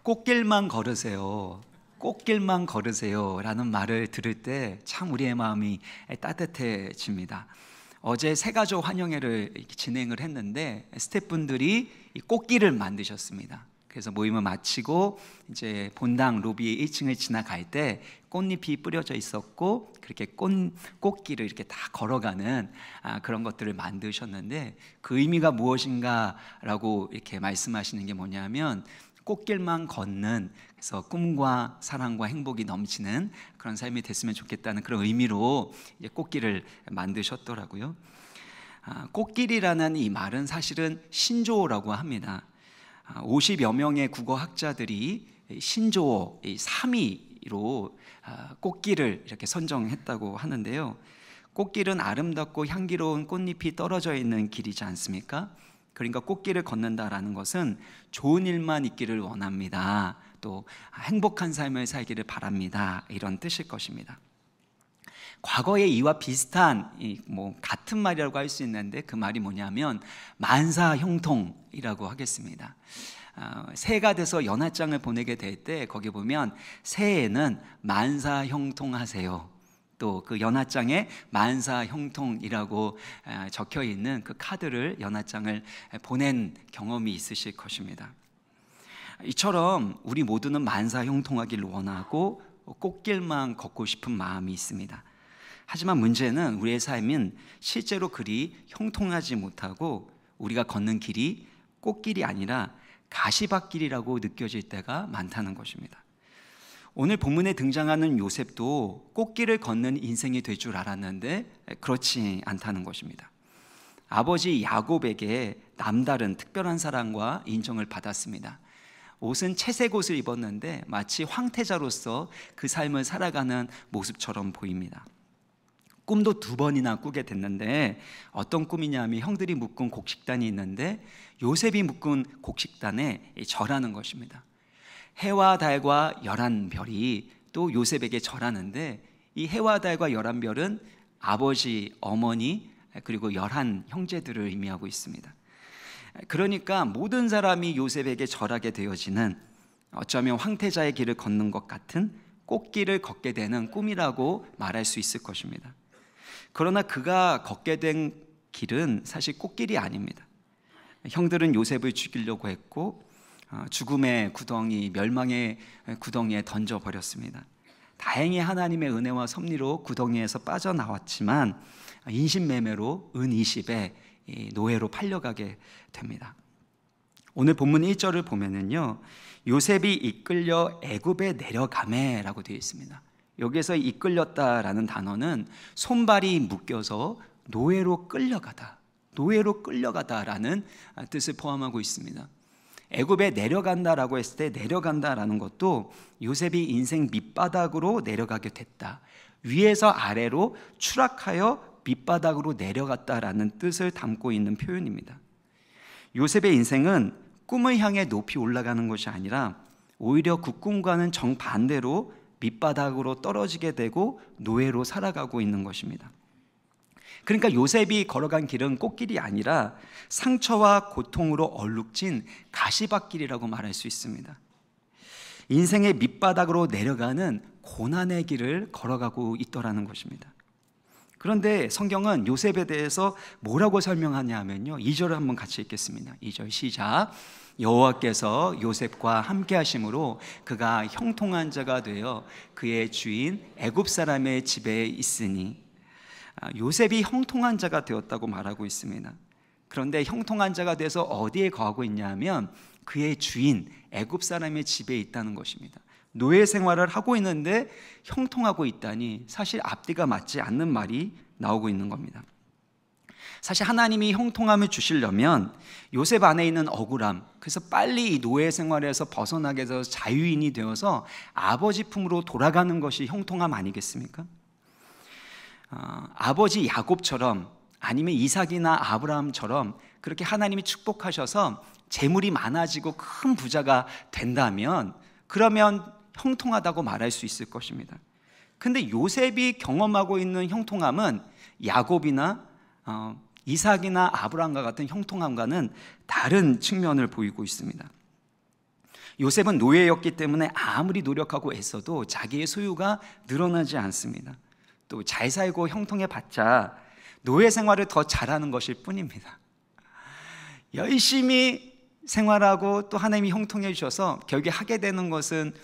꽃길만 걸으세요. 꽃길만 걸으세요 라는 말을 들을 때 참 우리의 마음이 따뜻해집니다. 어제 새가족 환영회를 진행을 했는데 스태프분들이 이 꽃길을 만드셨습니다. 그래서 모임을 마치고 이제 본당 로비 1층을 지나갈 때 꽃잎이 뿌려져 있었고 그렇게 꽃길을 이렇게 다 걸어가는 그런 것들을 만드셨는데 그 의미가 무엇인가라고 이렇게 말씀하시는 게 뭐냐면 꽃길만 걷는, 그래서 꿈과 사랑과 행복이 넘치는 그런 삶이 됐으면 좋겠다는 그런 의미로 이제 꽃길을 만드셨더라고요. 꽃길이라는 이 말은 사실은 신조어라고 합니다. 50여 명의 국어학자들이 신조어 3위로 꽃길을 이렇게 선정했다고 하는데요. 꽃길은 아름답고 향기로운 꽃잎이 떨어져 있는 길이지 않습니까? 그러니까 꽃길을 걷는다라는 것은 좋은 일만 있기를 원합니다. 또 행복한 삶을 살기를 바랍니다. 이런 뜻일 것입니다. 과거의 이와 비슷한 같은 말이라고 할 수 있는데 그 말이 뭐냐면 만사형통이라고 하겠습니다. 새해가 돼서 연하장을 보내게 될 때 거기 보면 새해에는 만사형통하세요. 또 그 연하장에 만사형통이라고 적혀 있는 그 카드를 연하장을 보낸 경험이 있으실 것입니다. 이처럼 우리 모두는 만사형통하기를 원하고 꽃길만 걷고 싶은 마음이 있습니다. 하지만 문제는 우리의 삶은 실제로 그리 형통하지 못하고 우리가 걷는 길이 꽃길이 아니라 가시밭길이라고 느껴질 때가 많다는 것입니다. 오늘 본문에 등장하는 요셉도 꽃길을 걷는 인생이 될 줄 알았는데 그렇지 않다는 것입니다. 아버지 야곱에게 남다른 특별한 사랑과 인정을 받았습니다. 옷은 채색 옷을 입었는데 마치 황태자로서 그 삶을 살아가는 모습처럼 보입니다. 꿈도 2번이나 꾸게 됐는데 어떤 꿈이냐면 형들이 묶은 곡식단이 있는데 요셉이 묶은 곡식단에 절하는 것입니다. 해와 달과 11별이 또 요셉에게 절하는데 이 해와 달과 11별은 아버지, 어머니 그리고 11 형제들을 의미하고 있습니다. 그러니까 모든 사람이 요셉에게 절하게 되어지는 어쩌면 황태자의 길을 걷는 것 같은 꽃길을 걷게 되는 꿈이라고 말할 수 있을 것입니다. 그러나 그가 걷게 된 길은 사실 꽃길이 아닙니다. 형들은 요셉을 죽이려고 했고 죽음의 구덩이, 멸망의 구덩이에 던져버렸습니다. 다행히 하나님의 은혜와 섭리로 구덩이에서 빠져나왔지만 인신매매로 은 20에 노예로 팔려가게 됩니다. 오늘 본문 1절을 보면은요, 요셉이 이끌려 애굽에 내려가매라고 되어 있습니다. 여기에서 이끌렸다라는 단어는 손발이 묶여서 노예로 끌려가다라는 뜻을 포함하고 있습니다. 애굽에 내려간다라고 했을 때 내려간다라는 것도 요셉이 인생 밑바닥으로 내려가게 됐다, 위에서 아래로 추락하여 밑바닥으로 내려갔다라는 뜻을 담고 있는 표현입니다. 요셉의 인생은 꿈을 향해 높이 올라가는 것이 아니라 오히려 그 꿈과는 정반대로 밑바닥으로 떨어지게 되고 노예로 살아가고 있는 것입니다. 그러니까 요셉이 걸어간 길은 꽃길이 아니라 상처와 고통으로 얼룩진 가시밭길이라고 말할 수 있습니다. 인생의 밑바닥으로 내려가는 고난의 길을 걸어가고 있더라는 것입니다. 그런데 성경은 요셉에 대해서 뭐라고 설명하냐 하면요, 2절을 한번 같이 읽겠습니다. 2절 시작. 여호와께서 요셉과 함께 하심으로 그가 형통한 자가 되어 그의 주인 애굽 사람의 집에 있으니. 요셉이 형통한 자가 되었다고 말하고 있습니다. 그런데 형통한 자가 돼서 어디에 거하고 있냐 하면 그의 주인 애굽 사람의 집에 있다는 것입니다. 노예 생활을 하고 있는데 형통하고 있다니 사실 앞뒤가 맞지 않는 말이 나오고 있는 겁니다. 사실 하나님이 형통함을 주시려면 요셉 안에 있는 억울함, 그래서 빨리 이 노예 생활에서 벗어나게 해서 자유인이 되어서 아버지 품으로 돌아가는 것이 형통함 아니겠습니까? 아버지 야곱처럼 아니면 이삭이나 아브라함처럼 그렇게 하나님이 축복하셔서 재물이 많아지고 큰 부자가 된다면 그러면 형통하다고 말할 수 있을 것입니다. 근데 요셉이 경험하고 있는 형통함은 야곱이나 이삭이나 아브라함과 같은 형통함과는 다른 측면을 보이고 있습니다. 요셉은 노예였기 때문에 아무리 노력하고 애써도 자기의 소유가 늘어나지 않습니다. 또 잘 살고 형통해 봤자 노예 생활을 더 잘하는 것일 뿐입니다. 열심히 생활하고 또 하나님이 형통해 주셔서 결국에 하게 되는 것은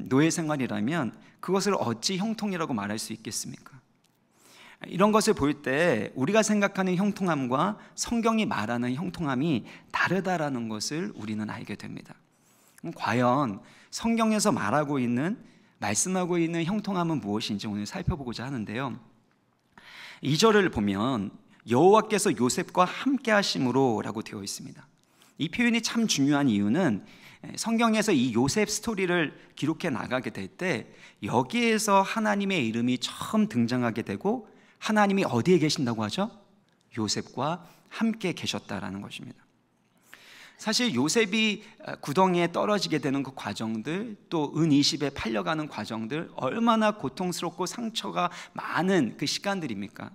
노예 생활이라면 그것을 어찌 형통이라고 말할 수 있겠습니까? 이런 것을 볼 때 우리가 생각하는 형통함과 성경이 말하는 형통함이 다르다라는 것을 우리는 알게 됩니다. 과연 성경에서 말하고 있는, 말씀하고 있는 형통함은 무엇인지 오늘 살펴보고자 하는데요. 2절을 보면 여호와께서 요셉과 함께 하심으로 라고 되어 있습니다. 이 표현이 참 중요한 이유는 성경에서 이 요셉 스토리를 기록해 나가게 될 때 여기에서 하나님의 이름이 처음 등장하게 되고, 하나님이 어디에 계신다고 하죠? 요셉과 함께 계셨다라는 것입니다. 사실 요셉이 구덩이에 떨어지게 되는 그 과정들, 또 은 20에 팔려가는 과정들, 얼마나 고통스럽고 상처가 많은 그 시간들입니까?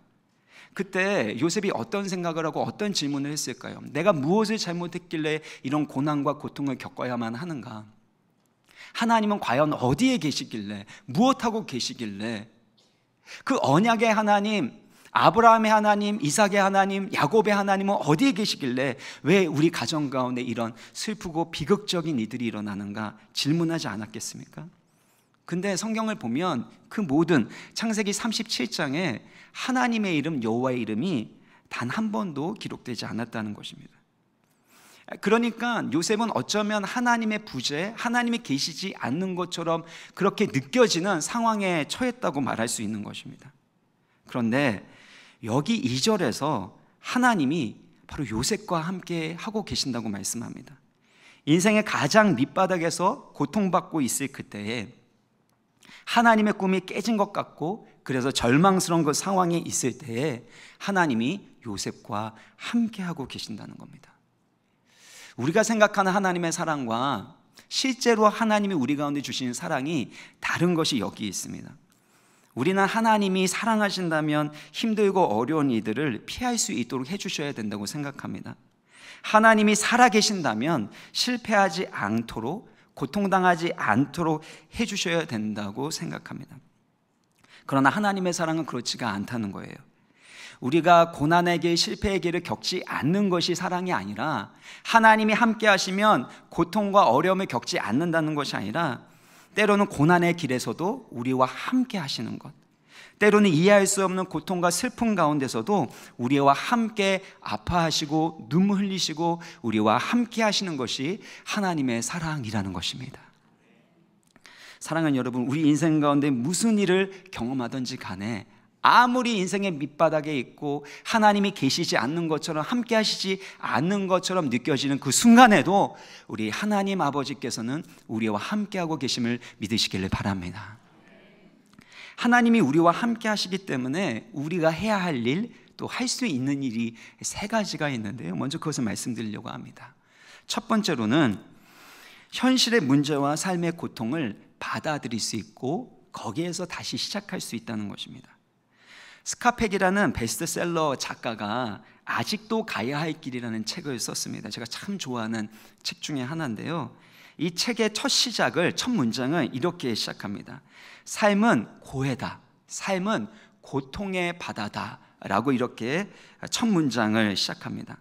그때 요셉이 어떤 생각을 하고 어떤 질문을 했을까요? 내가 무엇을 잘못했길래 이런 고난과 고통을 겪어야만 하는가? 하나님은 과연 어디에 계시길래, 무엇하고 계시길래, 그 언약의 하나님, 아브라함의 하나님, 이삭의 하나님, 야곱의 하나님은 어디에 계시길래 왜 우리 가정 가운데 이런 슬프고 비극적인 일들이 일어나는가 질문하지 않았겠습니까? 근데 성경을 보면 그 모든 창세기 37장에 하나님의 이름, 여호와의 이름이 단 한 번도 기록되지 않았다는 것입니다. 그러니까 요셉은 어쩌면 하나님의 부재, 하나님이 계시지 않는 것처럼 그렇게 느껴지는 상황에 처했다고 말할 수 있는 것입니다. 그런데 여기 2절에서 하나님이 바로 요셉과 함께 하고 계신다고 말씀합니다. 인생의 가장 밑바닥에서 고통받고 있을 그때에 하나님의 꿈이 깨진 것 같고, 그래서 절망스러운 그 상황에 있을 때에 하나님이 요셉과 함께 하고 계신다는 겁니다. 우리가 생각하는 하나님의 사랑과 실제로 하나님이 우리 가운데 주시는 사랑이 다른 것이 여기 있습니다. 우리는 하나님이 사랑하신다면 힘들고 어려운 이들을 피할 수 있도록 해주셔야 된다고 생각합니다. 하나님이 살아계신다면 실패하지 않도록, 고통당하지 않도록 해주셔야 된다고 생각합니다. 그러나 하나님의 사랑은 그렇지가 않다는 거예요. 우리가 고난의 길, 실패의 길을 겪지 않는 것이 사랑이 아니라, 하나님이 함께 하시면 고통과 어려움을 겪지 않는다는 것이 아니라, 때로는 고난의 길에서도 우리와 함께 하시는 것, 때로는 이해할 수 없는 고통과 슬픔 가운데서도 우리와 함께 아파하시고 눈물 흘리시고 우리와 함께 하시는 것이 하나님의 사랑이라는 것입니다. 사랑하는 여러분, 우리 인생 가운데 무슨 일을 경험하든지 간에 아무리 인생의 밑바닥에 있고 하나님이 계시지 않는 것처럼, 함께 하시지 않는 것처럼 느껴지는 그 순간에도 우리 하나님 아버지께서는 우리와 함께하고 계심을 믿으시기를 바랍니다. 하나님이 우리와 함께 하시기 때문에 우리가 해야 할 일, 또 할 수 있는 일이 세 가지가 있는데요. 먼저 그것을 말씀드리려고 합니다. 첫 번째로는 현실의 문제와 삶의 고통을 받아들일 수 있고 거기에서 다시 시작할 수 있다는 것입니다. 스카펙이라는 베스트셀러 작가가 아직도 가야 할 길이라는 책을 썼습니다. 제가 참 좋아하는 책 중에 하나인데요. 이 책의 첫 시작을, 첫 문장을 이렇게 시작합니다. 삶은 고해다, 삶은 고통의 바다다 라고 이렇게 첫 문장을 시작합니다.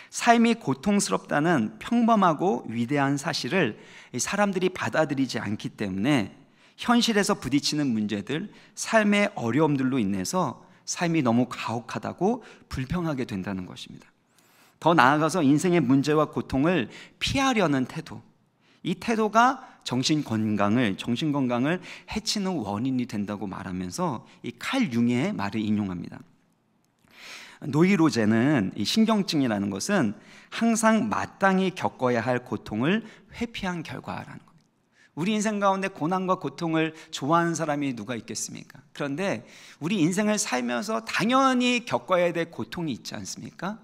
삶이 고통스럽다는 평범하고 위대한 사실을 사람들이 받아들이지 않기 때문에 현실에서 부딪히는 문제들, 삶의 어려움들로 인해서 삶이 너무 가혹하다고 불평하게 된다는 것입니다. 더 나아가서 인생의 문제와 고통을 피하려는 태도, 이 태도가 정신건강을 해치는 원인이 된다고 말하면서 이 칼 융의 말을 인용합니다. 노이로제는 이 신경증이라는 것은 항상 마땅히 겪어야 할 고통을 회피한 결과라는 겁니다. 우리 인생 가운데 고난과 고통을 좋아하는 사람이 누가 있겠습니까? 그런데 우리 인생을 살면서 당연히 겪어야 될 고통이 있지 않습니까?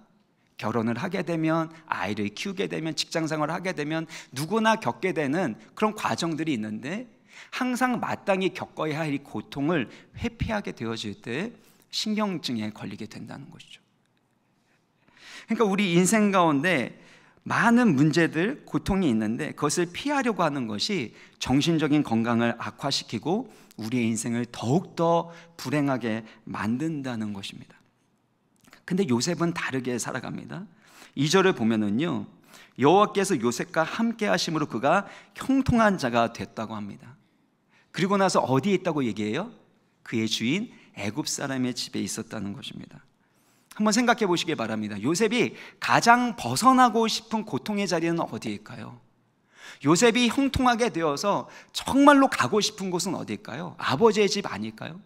결혼을 하게 되면, 아이를 키우게 되면, 직장생활을 하게 되면 누구나 겪게 되는 그런 과정들이 있는데, 항상 마땅히 겪어야 할 이 고통을 회피하게 되어질 때 신경증에 걸리게 된다는 것이죠. 그러니까 우리 인생 가운데 많은 문제들, 고통이 있는데 그것을 피하려고 하는 것이 정신적인 건강을 악화시키고 우리의 인생을 더욱더 불행하게 만든다는 것입니다. 근데 요셉은 다르게 살아갑니다. 2절을 보면은요, 여호와께서 요셉과 함께 하심으로 그가 형통한 자가 됐다고 합니다. 그리고 나서 어디에 있다고 얘기해요? 그의 주인 애굽 사람의 집에 있었다는 것입니다. 한번 생각해 보시기 바랍니다. 요셉이 가장 벗어나고 싶은 고통의 자리는 어디일까요? 요셉이 형통하게 되어서 정말로 가고 싶은 곳은 어디일까요? 아버지의 집 아닐까요?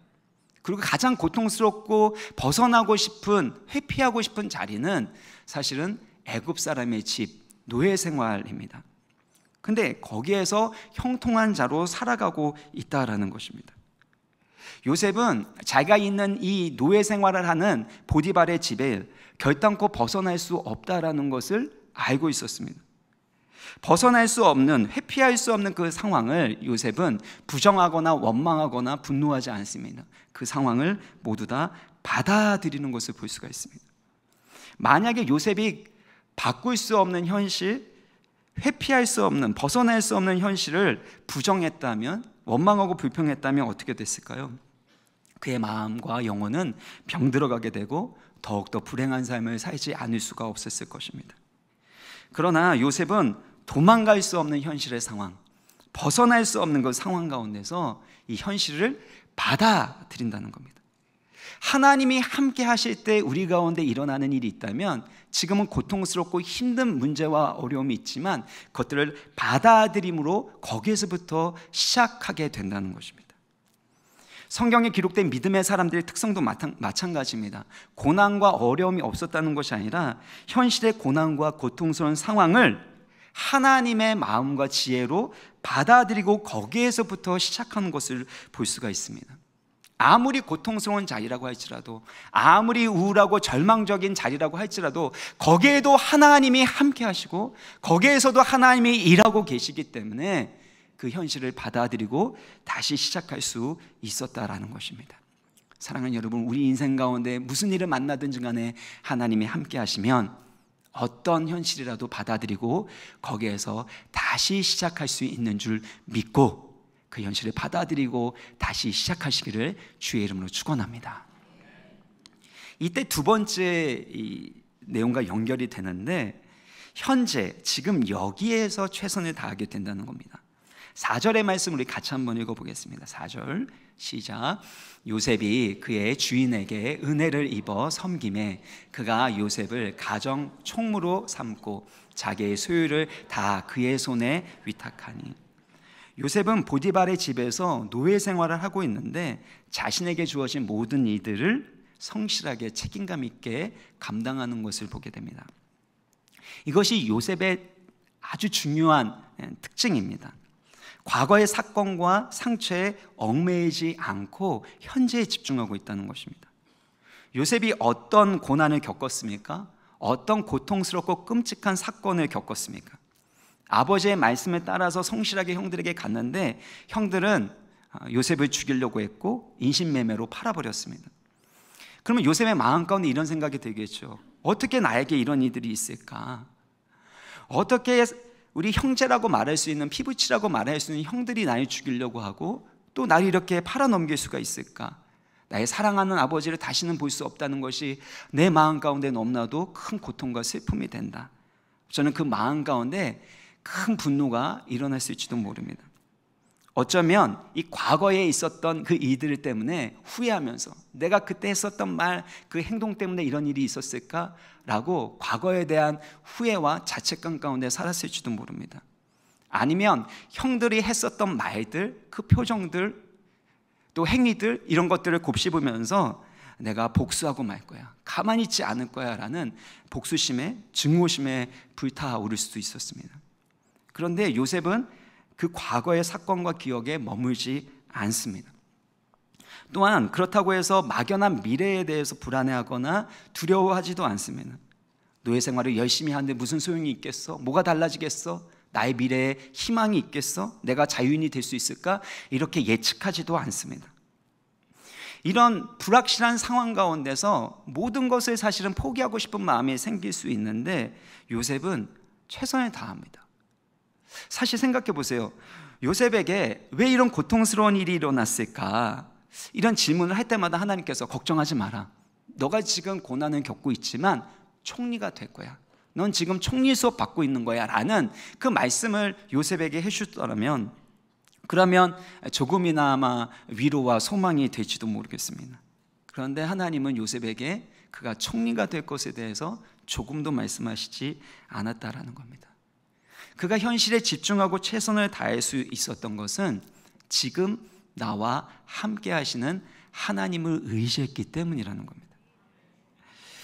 그리고 가장 고통스럽고 벗어나고 싶은, 회피하고 싶은 자리는 사실은 애굽 사람의 집, 노예 생활입니다. 근데 거기에서 형통한 자로 살아가고 있다라는 것입니다. 요셉은 자기가 있는 이 노예 생활을 하는 보디발의 집에 결단코 벗어날 수 없다라는 것을 알고 있었습니다. 벗어날 수 없는, 회피할 수 없는 그 상황을 요셉은 부정하거나 원망하거나 분노하지 않습니다. 그 상황을 모두 다 받아들이는 것을 볼 수가 있습니다. 만약에 요셉이 바꿀 수 없는 현실, 회피할 수 없는, 벗어날 수 없는 현실을 부정했다면, 원망하고 불평했다면 어떻게 됐을까요? 그의 마음과 영혼은 병들어가게 되고 더욱더 불행한 삶을 살지 않을 수가 없었을 것입니다. 그러나 요셉은 도망갈 수 없는 현실의 상황, 벗어날 수 없는 그 상황 가운데서 이 현실을 받아들인다는 겁니다. 하나님이 함께 하실 때 우리 가운데 일어나는 일이 있다면 지금은 고통스럽고 힘든 문제와 어려움이 있지만 그것들을 받아들임으로 거기에서부터 시작하게 된다는 것입니다. 성경에 기록된 믿음의 사람들의 특성도 마찬가지입니다. 고난과 어려움이 없었다는 것이 아니라 현실의 고난과 고통스러운 상황을 하나님의 마음과 지혜로 받아들이고 거기에서부터 시작하는 것을 볼 수가 있습니다. 아무리 고통스러운 자리라고 할지라도, 아무리 우울하고 절망적인 자리라고 할지라도 거기에도 하나님이 함께 하시고 거기에서도 하나님이 일하고 계시기 때문에 그 현실을 받아들이고 다시 시작할 수 있었다라는 것입니다. 사랑하는 여러분, 우리 인생 가운데 무슨 일을 만나든지 간에 하나님이 함께 하시면 어떤 현실이라도 받아들이고 거기에서 다시 시작할 수 있는 줄 믿고 그 현실을 받아들이고 다시 시작하시기를 주의 이름으로 축원합니다. 이때 두 번째 이 내용과 연결이 되는데 현재 지금 여기에서 최선을 다하게 된다는 겁니다. 4절의 말씀 우리 같이 한번 읽어보겠습니다. 4절 시작. 요셉이 그의 주인에게 은혜를 입어 섬김에 그가 요셉을 가정 총무로 삼고 자기의 소유를 다 그의 손에 위탁하니. 요셉은 보디발의 집에서 노예 생활을 하고 있는데 자신에게 주어진 모든 일들을 성실하게 책임감 있게 감당하는 것을 보게 됩니다. 이것이 요셉의 아주 중요한 특징입니다. 과거의 사건과 상처에 얽매이지 않고 현재에 집중하고 있다는 것입니다. 요셉이 어떤 고난을 겪었습니까? 어떤 고통스럽고 끔찍한 사건을 겪었습니까? 아버지의 말씀에 따라서 성실하게 형들에게 갔는데 형들은 요셉을 죽이려고 했고 인신매매로 팔아버렸습니다. 그러면 요셉의 마음 가운데 이런 생각이 들겠죠. 어떻게 나에게 이런 일들이 있을까? 어떻게 우리 형제라고 말할 수 있는, 피부치라고 말할 수 있는 형들이 나를 죽이려고 하고 또 나를 이렇게 팔아넘길 수가 있을까? 나의 사랑하는 아버지를 다시는 볼 수 없다는 것이 내 마음 가운데 너무나도 큰 고통과 슬픔이 된다. 저는 그 마음 가운데 큰 분노가 일어났을지도 모릅니다. 어쩌면 이 과거에 있었던 그 일들 때문에 후회하면서 내가 그때 했었던 말, 그 행동 때문에 이런 일이 있었을까라고 과거에 대한 후회와 자책감 가운데 살았을지도 모릅니다. 아니면 형들이 했었던 말들, 그 표정들, 또 행위들, 이런 것들을 곱씹으면서 내가 복수하고 말 거야, 가만히 있지 않을 거야 라는 복수심에, 증오심에 불타오를 수도 있었습니다. 그런데 요셉은 그 과거의 사건과 기억에 머물지 않습니다. 또한 그렇다고 해서 막연한 미래에 대해서 불안해하거나 두려워하지도 않습니다. 노예 생활을 열심히 하는데 무슨 소용이 있겠어? 뭐가 달라지겠어? 나의 미래에 희망이 있겠어? 내가 자유인이 될 수 있을까? 이렇게 예측하지도 않습니다. 이런 불확실한 상황 가운데서 모든 것을 사실은 포기하고 싶은 마음이 생길 수 있는데 요셉은 최선을 다합니다. 사실 생각해 보세요. 요셉에게 왜 이런 고통스러운 일이 일어났을까? 이런 질문을 할 때마다 하나님께서 걱정하지 마라. 너가 지금 고난을 겪고 있지만 총리가 될 거야. 넌 지금 총리 수업 받고 있는 거야 라는 그 말씀을 요셉에게 해주셨다면, 그러면 조금이나마 위로와 소망이 될지도 모르겠습니다. 그런데 하나님은 요셉에게 그가 총리가 될 것에 대해서 조금도 말씀하시지 않았다라는 겁니다. 그가 현실에 집중하고 최선을 다할 수 있었던 것은 지금 나와 함께 하시는 하나님을 의지했기 때문이라는 겁니다.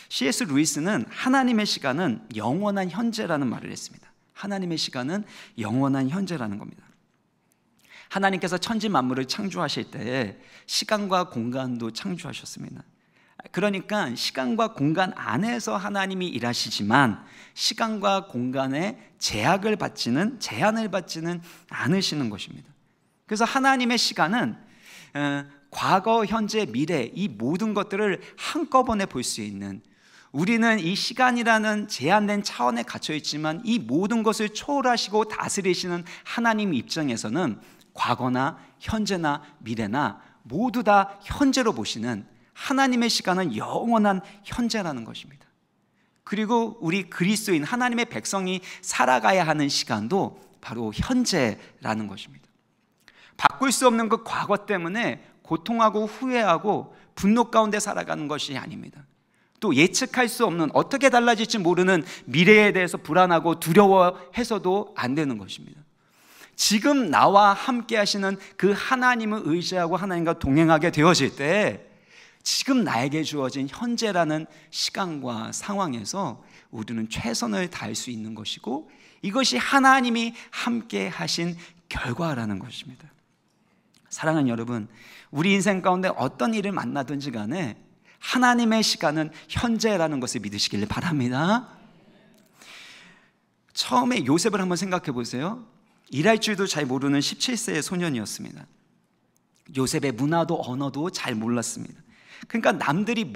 C.S. 루이스는 하나님의 시간은 영원한 현재라는 말을 했습니다. 하나님의 시간은 영원한 현재라는 겁니다. 하나님께서 천지 만물을 창조하실 때에 시간과 공간도 창조하셨습니다. 그러니까 시간과 공간 안에서 하나님이 일하시지만 시간과 공간에 제한을 받지는 않으시는 것입니다. 그래서 하나님의 시간은 과거, 현재, 미래 이 모든 것들을 한꺼번에 볼 수 있는, 우리는 이 시간이라는 제한된 차원에 갇혀 있지만 이 모든 것을 초월하시고 다스리시는 하나님 입장에서는 과거나 현재나 미래나 모두 다 현재로 보시는 하나님의 시간은 영원한 현재라는 것입니다. 그리고 우리 그리스도인 하나님의 백성이 살아가야 하는 시간도 바로 현재라는 것입니다. 바꿀 수 없는 그 과거 때문에 고통하고 후회하고 분노 가운데 살아가는 것이 아닙니다. 또 예측할 수 없는, 어떻게 달라질지 모르는 미래에 대해서 불안하고 두려워해서도 안 되는 것입니다. 지금 나와 함께 하시는 그 하나님을 의지하고 하나님과 동행하게 되어질 때 지금 나에게 주어진 현재라는 시간과 상황에서 우리는 최선을 다할 수 있는 것이고, 이것이 하나님이 함께 하신 결과라는 것입니다. 사랑하는 여러분, 우리 인생 가운데 어떤 일을 만나든지 간에 하나님의 시간은 현재라는 것을 믿으시길 바랍니다. 처음에 요셉을 한번 생각해 보세요. 일할 줄도 잘 모르는 17세의 소년이었습니다. 요셉의 문화도 언어도 잘 몰랐습니다. 그러니까 남들이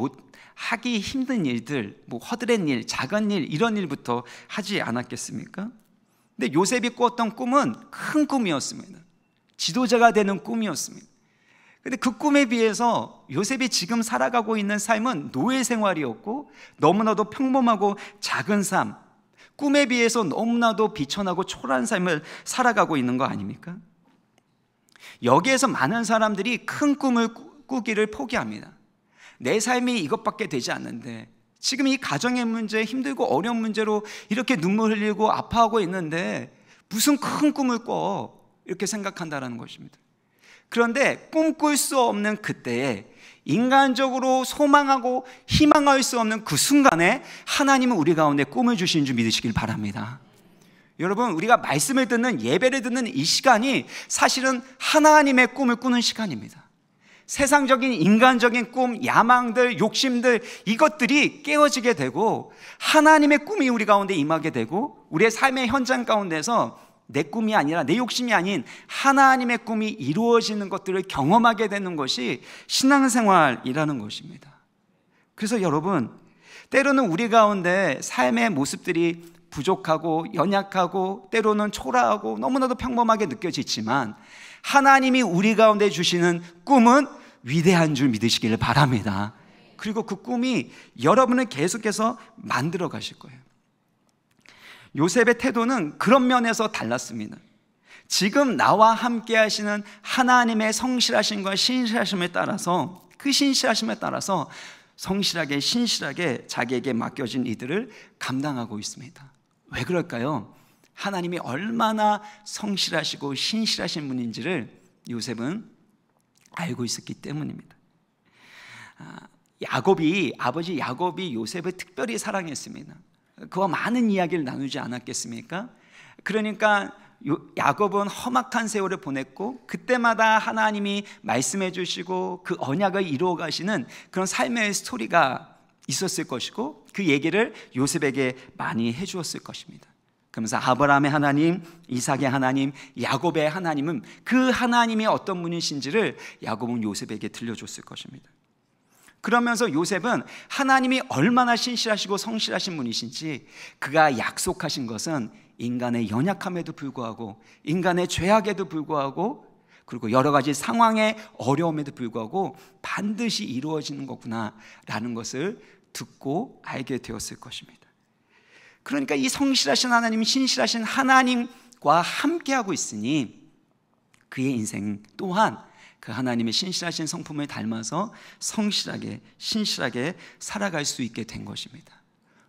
하기 힘든 일들, 허드렛 일, 작은 일, 이런 일부터 하지 않았겠습니까? 근데 요셉이 꾸었던 꿈은 큰 꿈이었습니다. 지도자가 되는 꿈이었습니다. 근데 그 꿈에 비해서 요셉이 지금 살아가고 있는 삶은 노예 생활이었고 너무나도 평범하고 작은 삶, 꿈에 비해서 너무나도 비천하고 초라한 삶을 살아가고 있는 거 아닙니까? 여기에서 많은 사람들이 큰 꿈을 꾸기를 포기합니다. 내 삶이 이것밖에 되지 않는데, 지금 이 가정의 문제, 힘들고 어려운 문제로 이렇게 눈물 흘리고 아파하고 있는데 무슨 큰 꿈을 꿔, 이렇게 생각한다는 것입니다. 그런데 꿈꿀 수 없는 그때에, 인간적으로 소망하고 희망할 수 없는 그 순간에 하나님은 우리 가운데 꿈을 주신 줄 믿으시길 바랍니다. 여러분, 우리가 말씀을 듣는, 예배를 듣는 이 시간이 사실은 하나님의 꿈을 꾸는 시간입니다. 세상적인 인간적인 꿈, 야망들, 욕심들, 이것들이 깨어지게 되고 하나님의 꿈이 우리 가운데 임하게 되고, 우리의 삶의 현장 가운데서 내 꿈이 아니라, 내 욕심이 아닌 하나님의 꿈이 이루어지는 것들을 경험하게 되는 것이 신앙생활이라는 것입니다. 그래서 여러분, 때로는 우리 가운데 삶의 모습들이 부족하고 연약하고 때로는 초라하고 너무나도 평범하게 느껴지지만 하나님이 우리 가운데 주시는 꿈은 위대한 줄 믿으시기를 바랍니다. 그리고 그 꿈이 여러분을 계속해서 만들어 가실 거예요. 요셉의 태도는 그런 면에서 달랐습니다. 지금 나와 함께 하시는 하나님의 성실하심과 신실하심에 따라서, 그 신실하심에 따라서 성실하게 신실하게 자기에게 맡겨진 이들을 감당하고 있습니다. 왜 그럴까요? 하나님이 얼마나 성실하시고 신실하신 분인지를 요셉은 알고 있었기 때문입니다. 아버지 야곱이 요셉을 특별히 사랑했습니다. 그와 많은 이야기를 나누지 않았겠습니까? 그러니까 야곱은 험악한 세월을 보냈고 그때마다 하나님이 말씀해 주시고 그 언약을 이루어 가시는 그런 삶의 스토리가 있었을 것이고, 그 얘기를 요셉에게 많이 해 주었을 것입니다. 그러면서 아브라함의 하나님, 이삭의 하나님, 야곱의 하나님은, 그 하나님이 어떤 분이신지를 야곱은 요셉에게 들려줬을 것입니다. 그러면서 요셉은 하나님이 얼마나 신실하시고 성실하신 분이신지, 그가 약속하신 것은 인간의 연약함에도 불구하고, 인간의 죄악에도 불구하고, 그리고 여러 가지 상황의 어려움에도 불구하고 반드시 이루어지는 거구나 라는 것을 듣고 알게 되었을 것입니다. 그러니까 이 성실하신 하나님, 신실하신 하나님과 함께하고 있으니 그의 인생 또한 그 하나님의 신실하신 성품을 닮아서 성실하게, 신실하게 살아갈 수 있게 된 것입니다.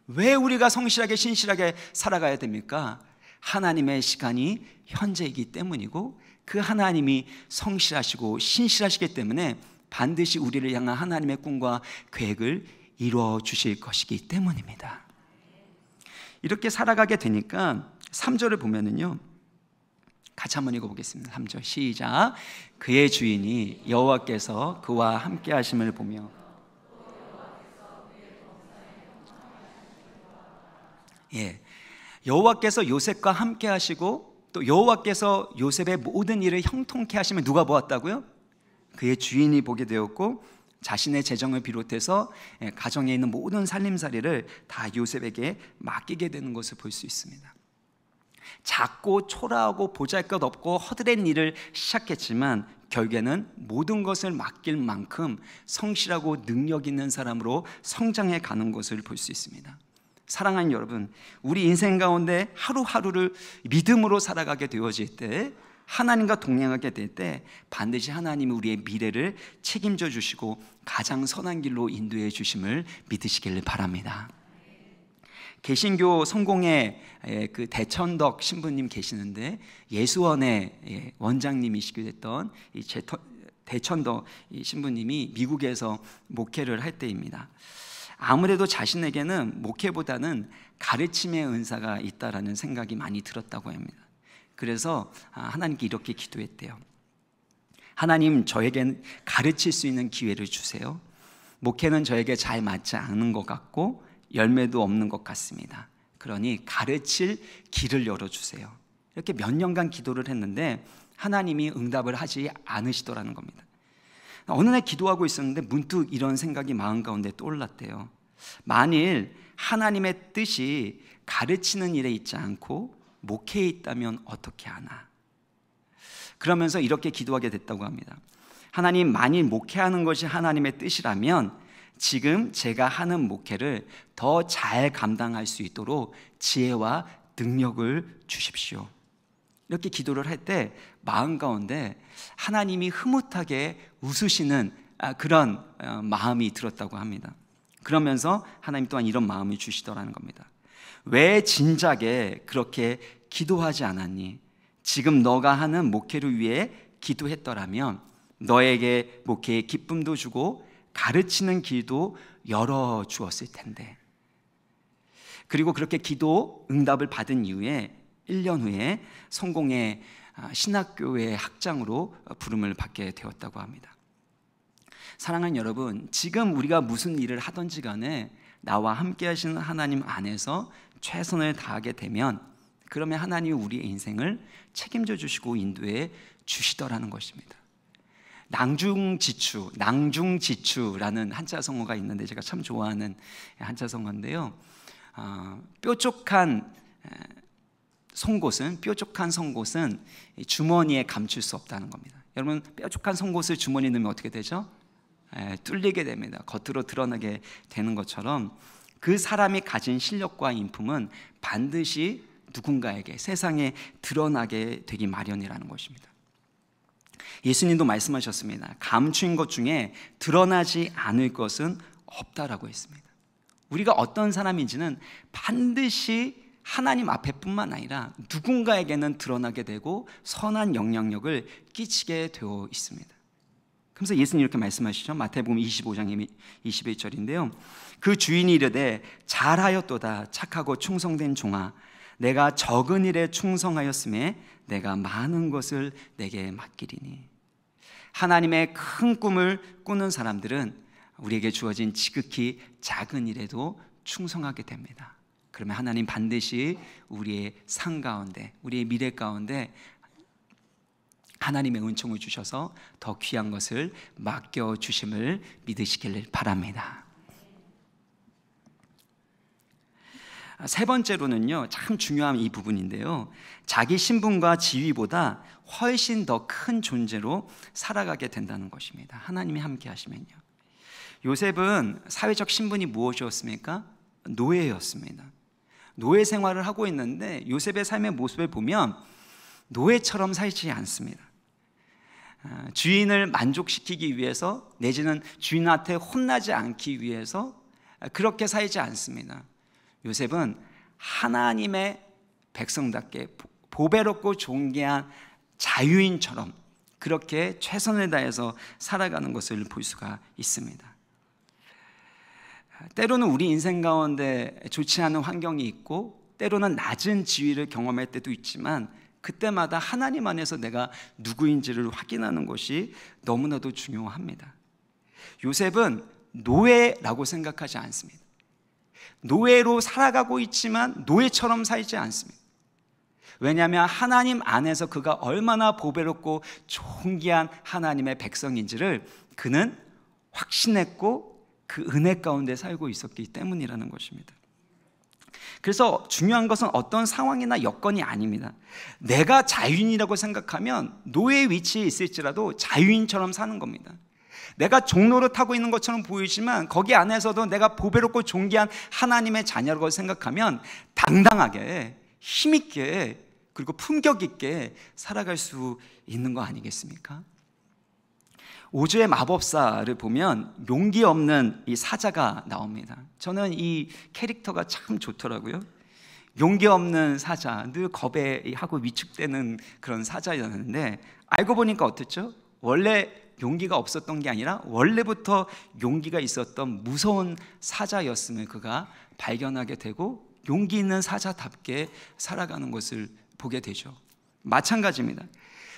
왜 우리가 성실하게, 신실하게 살아가야 됩니까? 하나님의 시간이 현재이기 때문이고, 그 하나님이 성실하시고 신실하시기 때문에 반드시 우리를 향한 하나님의 꿈과 계획을 이루어 주실 것이기 때문입니다. 이렇게 살아가게 되니까 3절을 보면은요, 같이 한번 읽어보겠습니다. 3절 시작. 그의 주인이 여호와께서 그와 함께 하심을 보며, 여호와께서 요셉과 함께 하시고, 또 여호와께서 요셉의 모든 일을 형통케 하시면 누가 보았다고요? 그의 주인이 보게 되었고, 자신의 재정을 비롯해서 가정에 있는 모든 살림살이를 다 요셉에게 맡기게 되는 것을 볼 수 있습니다. 작고 초라하고 보잘것없고 허드렛 일을 시작했지만 결국에는 모든 것을 맡길 만큼 성실하고 능력 있는 사람으로 성장해 가는 것을 볼 수 있습니다. 사랑하는 여러분, 우리 인생 가운데 하루하루를 믿음으로 살아가게 되어질 때, 하나님과 동행하게 될 때 반드시 하나님이 우리의 미래를 책임져 주시고 가장 선한 길로 인도해 주심을 믿으시길 바랍니다. 개신교 성공의 그 대천덕 신부님 계시는데, 예수원의 원장님이시기도 했던 이 대천덕 신부님이 미국에서 목회를 할 때입니다. 아무래도 자신에게는 목회보다는 가르침의 은사가 있다라는 생각이 많이 들었다고 합니다. 그래서 하나님께 이렇게 기도했대요. 하나님, 저에겐 가르칠 수 있는 기회를 주세요. 목회는 저에게 잘 맞지 않은 것 같고 열매도 없는 것 같습니다. 그러니 가르칠 길을 열어주세요. 이렇게 몇 년간 기도를 했는데 하나님이 응답을 하지 않으시더라는 겁니다. 어느 날 기도하고 있었는데 문득 이런 생각이 마음 가운데 떠올랐대요. 만일 하나님의 뜻이 가르치는 일에 있지 않고 목회에 있다면 어떻게 하나? 그러면서 이렇게 기도하게 됐다고 합니다. 하나님, 만일 목회하는 것이 하나님의 뜻이라면 지금 제가 하는 목회를 더 잘 감당할 수 있도록 지혜와 능력을 주십시오. 이렇게 기도를 할 때 마음 가운데 하나님이 흐뭇하게 웃으시는 그런 마음이 들었다고 합니다. 그러면서 하나님 또한 이런 마음을 주시더라는 겁니다. 왜 진작에 그렇게 기도하지 않았니? 지금 너가 하는 목회를 위해 기도했더라면 너에게 목회의 기쁨도 주고 가르치는 길도 열어주었을 텐데. 그리고 그렇게 기도 응답을 받은 이후에 1년 후에 성공의 신학교의 학장으로 부름을 받게 되었다고 합니다. 사랑하는 여러분, 지금 우리가 무슨 일을 하든지 간에 나와 함께 하시는 하나님 안에서 최선을 다하게 되면, 그러면 하나님이 우리의 인생을 책임져 주시고 인도해 주시더라는 것입니다. 낭중지추라는 한자 성어가 있는데 제가 참 좋아하는 한자 성어인데요, 뾰족한 송곳은 주머니에 감출 수 없다는 겁니다. 여러분, 뾰족한 송곳을 주머니에 넣으면 어떻게 되죠? 뚫리게 됩니다. 겉으로 드러나게 되는 것처럼 그 사람이 가진 실력과 인품은 반드시 누군가에게, 세상에 드러나게 되기 마련이라는 것입니다. 예수님도 말씀하셨습니다. 감추인 것 중에 드러나지 않을 것은 없다라고 했습니다. 우리가 어떤 사람인지는 반드시 하나님 앞에뿐만 아니라 누군가에게는 드러나게 되고 선한 영향력을 끼치게 되어 있습니다. 그래서 예수님 이렇게 말씀하시죠. 마태복음 25장 21절인데요. 그 주인이 이르되 잘하였도다 착하고 충성된 종아, 내가 적은 일에 충성하였음에 내가 많은 것을 내게 맡기리니. 하나님의 큰 꿈을 꾸는 사람들은 우리에게 주어진 지극히 작은 일에도 충성하게 됩니다. 그러면 하나님 반드시 우리의 삶 가운데, 우리의 미래 가운데 하나님의 은총을 주셔서 더 귀한 것을 맡겨주심을 믿으시길 바랍니다. 세 번째로는요, 참 중요한 이 부분인데요, 자기 신분과 지위보다 훨씬 더 큰 존재로 살아가게 된다는 것입니다. 하나님이 함께 하시면요. 요셉은 사회적 신분이 무엇이었습니까? 노예였습니다. 노예 생활을 하고 있는데 요셉의 삶의 모습을 보면 노예처럼 살지 않습니다. 주인을 만족시키기 위해서, 내지는 주인한테 혼나지 않기 위해서 그렇게 살지 않습니다. 요셉은 하나님의 백성답게 보배롭고 존귀한 자유인처럼 그렇게 최선을 다해서 살아가는 것을 볼 수가 있습니다. 때로는 우리 인생 가운데 좋지 않은 환경이 있고, 때로는 낮은 지위를 경험할 때도 있지만, 그때마다 하나님 안에서 내가 누구인지를 확인하는 것이 너무나도 중요합니다. 요셉은 노예라고 생각하지 않습니다. 노예로 살아가고 있지만 노예처럼 살지 않습니다. 왜냐하면 하나님 안에서 그가 얼마나 보배롭고 존귀한 하나님의 백성인지를 그는 확신했고 그 은혜 가운데 살고 있었기 때문이라는 것입니다. 그래서 중요한 것은 어떤 상황이나 여건이 아닙니다. 내가 자유인이라고 생각하면 노예 위치에 있을지라도 자유인처럼 사는 겁니다. 내가 종로를 타고 있는 것처럼 보이지만 거기 안에서도 내가 보배롭고 존귀한 하나님의 자녀라고 생각하면 당당하게, 힘있게, 그리고 품격 있게 살아갈 수 있는 거 아니겠습니까? 오즈의 마법사를 보면 용기 없는 이 사자가 나옵니다. 저는 이 캐릭터가 참 좋더라고요. 용기 없는 사자, 늘 겁에 하고 위축되는 그런 사자였는데, 알고 보니까 어땠죠? 원래 용기가 없었던 게 아니라 원래부터 용기가 있었던 무서운 사자였음을 그가 발견하게 되고 용기 있는 사자답게 살아가는 것을 보게 되죠. 마찬가지입니다.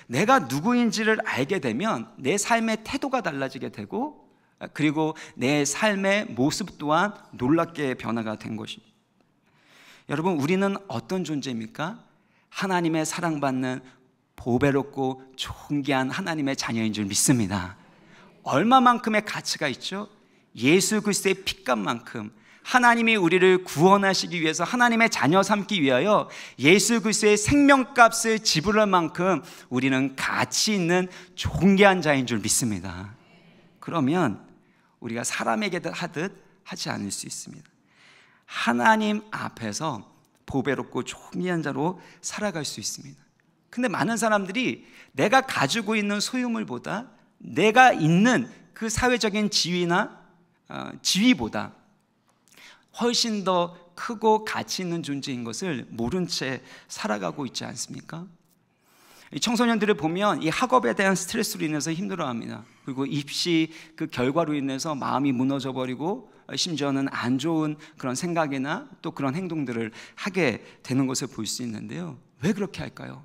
내가 누구인지를 알게 되면 내 삶의 태도가 달라지게 되고, 그리고 내 삶의 모습 또한 놀랍게 변화가 된 것입니다. 여러분, 우리는 어떤 존재입니까? 하나님의 사랑받는 보배롭고 존귀한 하나님의 자녀인 줄 믿습니다. 얼마만큼의 가치가 있죠? 예수 그리스도의 피값만큼 하나님이 우리를 구원하시기 위해서, 하나님의 자녀 삼기 위하여 예수 그리스도의 생명값을 지불할 만큼 우리는 가치 있는 존귀한 자인 줄 믿습니다. 그러면 우리가 사람에게 하듯 하지 않을 수 있습니다. 하나님 앞에서 보배롭고 존귀한 자로 살아갈 수 있습니다. 근데 많은 사람들이 내가 가지고 있는 소유물보다, 내가 있는 그 사회적인 지위나 지위보다 훨씬 더 크고 가치 있는 존재인 것을 모른 채 살아가고 있지 않습니까? 청소년들을 보면 이 학업에 대한 스트레스로 인해서 힘들어합니다. 그리고 입시 그 결과로 인해서 마음이 무너져 버리고 심지어는 안 좋은 그런 생각이나 또 그런 행동들을 하게 되는 것을 볼 수 있는데요. 왜 그렇게 할까요?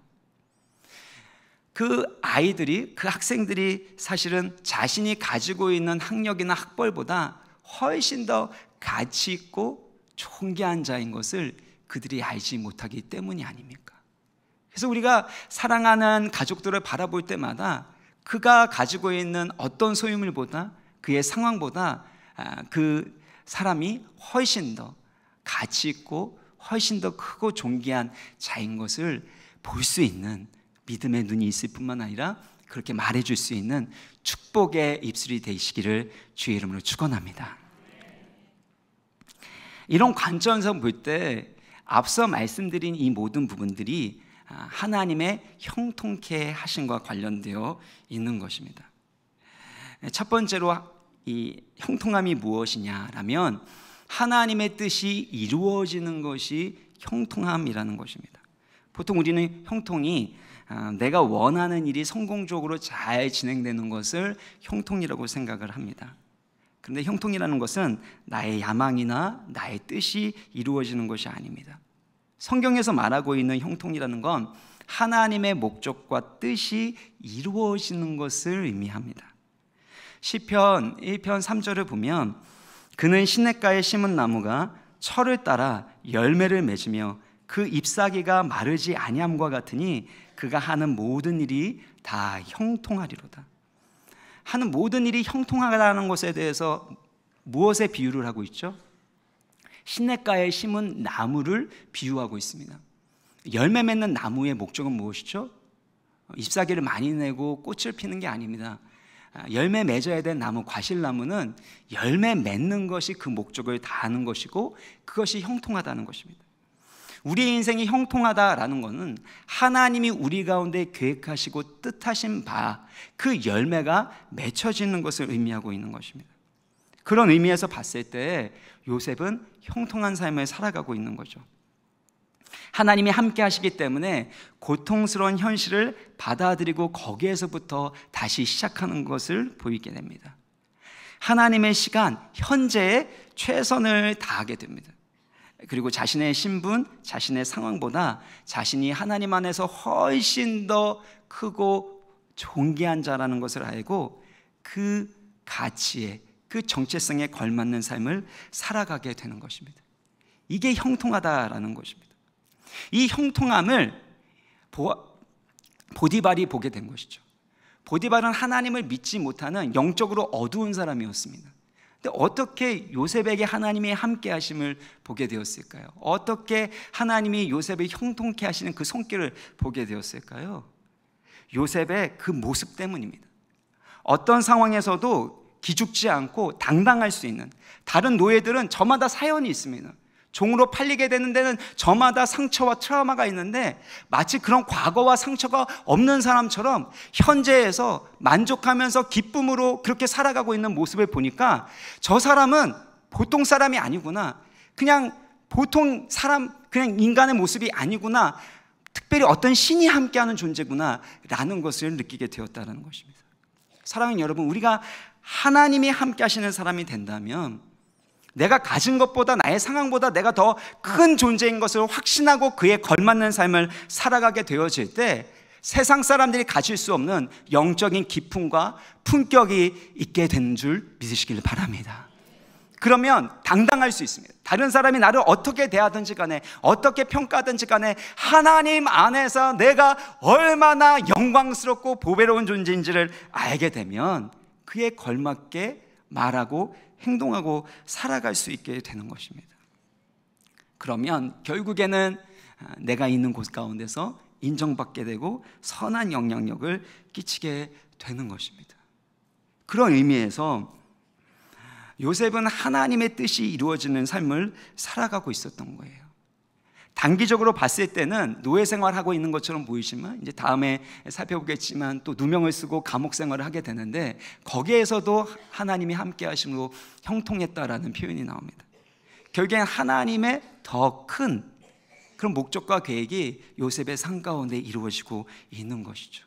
그 아이들이, 그 학생들이 사실은 자신이 가지고 있는 학력이나 학벌보다 훨씬 더 가치 있고 존귀한 자인 것을 그들이 알지 못하기 때문이 아닙니까? 그래서 우리가 사랑하는 가족들을 바라볼 때마다 그가 가지고 있는 어떤 소유물보다, 그의 상황보다 그 사람이 훨씬 더 가치 있고 훨씬 더 크고 존귀한 자인 것을 볼 수 있는 믿음의 눈이 있을 뿐만 아니라 그렇게 말해줄 수 있는 축복의 입술이 되시기를 주의 이름으로 축원합니다. 이런 관점에서 볼 때 앞서 말씀드린 이 모든 부분들이 하나님의 형통케 하심과 관련되어 있는 것입니다. 첫 번째로 이 형통함이 무엇이냐라면 하나님의 뜻이 이루어지는 것이 형통함이라는 것입니다. 보통 우리는 형통이 내가 원하는 일이 성공적으로 잘 진행되는 것을 형통이라고 생각을 합니다. 그런데 형통이라는 것은 나의 야망이나 나의 뜻이 이루어지는 것이 아닙니다. 성경에서 말하고 있는 형통이라는 건 하나님의 목적과 뜻이 이루어지는 것을 의미합니다. 시편 1편 3절을 보면 그는 시냇가에 심은 나무가 철을 따라 열매를 맺으며 그 잎사귀가 마르지 아니함과 같으니 그가 하는 모든 일이 다 형통하리로다. 하는 모든 일이 형통하다는 것에 대해서 무엇에 비유를 하고 있죠? 시냇가에 심은 나무를 비유하고 있습니다. 열매 맺는 나무의 목적은 무엇이죠? 잎사귀를 많이 내고 꽃을 피는 게 아닙니다. 열매 맺어야 될 나무, 과실나무는 열매 맺는 것이 그 목적을 다하는 것이고 그것이 형통하다는 것입니다. 우리의 인생이 형통하다라는 것은 하나님이 우리 가운데 계획하시고 뜻하신 바 그 열매가 맺혀지는 것을 의미하고 있는 것입니다. 그런 의미에서 봤을 때 요셉은 형통한 삶을 살아가고 있는 거죠. 하나님이 함께 하시기 때문에 고통스러운 현실을 받아들이고 거기에서부터 다시 시작하는 것을 보이게 됩니다. 하나님의 시간, 현재에 최선을 다하게 됩니다. 그리고 자신의 신분, 자신의 상황보다 자신이 하나님 안에서 훨씬 더 크고 존귀한 자라는 것을 알고 그 가치에, 그 정체성에 걸맞는 삶을 살아가게 되는 것입니다. 이게 형통하다라는 것입니다. 이 형통함을 보디발이 보게 된 것이죠. 보디발은 하나님을 믿지 못하는 영적으로 어두운 사람이었습니다. 근데 어떻게 요셉에게 하나님의 함께 하심을 보게 되었을까요? 어떻게 하나님이 요셉을 형통케 하시는 그 손길을 보게 되었을까요? 요셉의 그 모습 때문입니다. 어떤 상황에서도 기죽지 않고 당당할 수 있는, 다른 노예들은 저마다 사연이 있습니다. 종으로 팔리게 되는 데는 저마다 상처와 트라우마가 있는데 마치 그런 과거와 상처가 없는 사람처럼 현재에서 만족하면서 기쁨으로 그렇게 살아가고 있는 모습을 보니까 저 사람은 보통 사람이 아니구나, 그냥 보통 사람, 그냥 인간의 모습이 아니구나, 특별히 어떤 신이 함께하는 존재구나 라는 것을 느끼게 되었다는 것입니다. 사랑하는 여러분, 우리가 하나님이 함께 하시는 사람이 된다면 내가 가진 것보다, 나의 상황보다 내가 더 큰 존재인 것을 확신하고 그에 걸맞는 삶을 살아가게 되어질 때 세상 사람들이 가질 수 없는 영적인 기쁨과 품격이 있게 되는 줄 믿으시길 바랍니다. 그러면 당당할 수 있습니다. 다른 사람이 나를 어떻게 대하든지 간에, 어떻게 평가하든지 간에 하나님 안에서 내가 얼마나 영광스럽고 보배로운 존재인지를 알게 되면 그에 걸맞게 말하고 행동하고 살아갈 수 있게 되는 것입니다. 그러면 결국에는 내가 있는 곳 가운데서 인정받게 되고 선한 영향력을 끼치게 되는 것입니다. 그런 의미에서 요셉은 하나님의 뜻이 이루어지는 삶을 살아가고 있었던 거예요. 단기적으로 봤을 때는 노예 생활하고 있는 것처럼 보이지만 이제 다음에 살펴보겠지만 또 누명을 쓰고 감옥 생활을 하게 되는데 거기에서도 하나님이 함께 하심으로 형통했다라는 표현이 나옵니다. 결국엔 하나님의 더 큰 그런 목적과 계획이 요셉의 삶 가운데 이루어지고 있는 것이죠.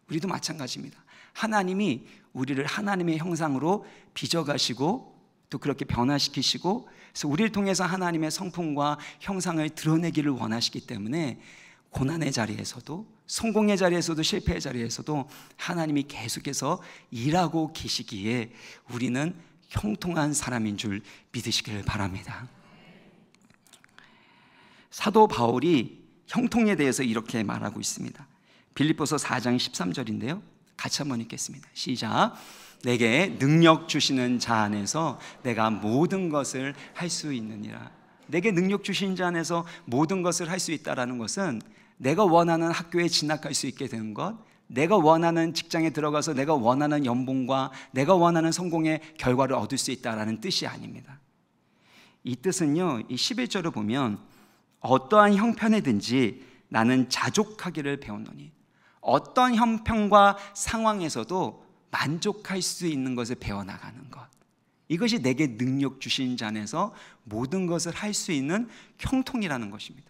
우리도 마찬가지입니다. 하나님이 우리를 하나님의 형상으로 빚어가시고 또 그렇게 변화시키시고, 그래서 우리를 통해서 하나님의 성품과 형상을 드러내기를 원하시기 때문에 고난의 자리에서도, 성공의 자리에서도, 실패의 자리에서도 하나님이 계속해서 일하고 계시기에 우리는 형통한 사람인 줄 믿으시길 바랍니다. 사도 바울이 형통에 대해서 이렇게 말하고 있습니다. 빌립보서 4장 13절인데요 같이 한번 읽겠습니다. 시작. 내게 능력 주시는 자 안에서 내가 모든 것을 할 수 있느니라. 내게 능력 주신 자 안에서 모든 것을 할 수 있다는 것은 내가 원하는 학교에 진학할 수 있게 되는 것, 내가 원하는 직장에 들어가서 내가 원하는 연봉과 내가 원하는 성공의 결과를 얻을 수 있다는 뜻이 아닙니다. 이 뜻은요, 이 11절을 보면 어떠한 형편이든지 나는 자족하기를 배웠노니, 어떤 형편과 상황에서도 만족할 수 있는 것을 배워나가는 것, 이것이 내게 능력 주신 자 안에서 모든 것을 할 수 있는 형통이라는 것입니다.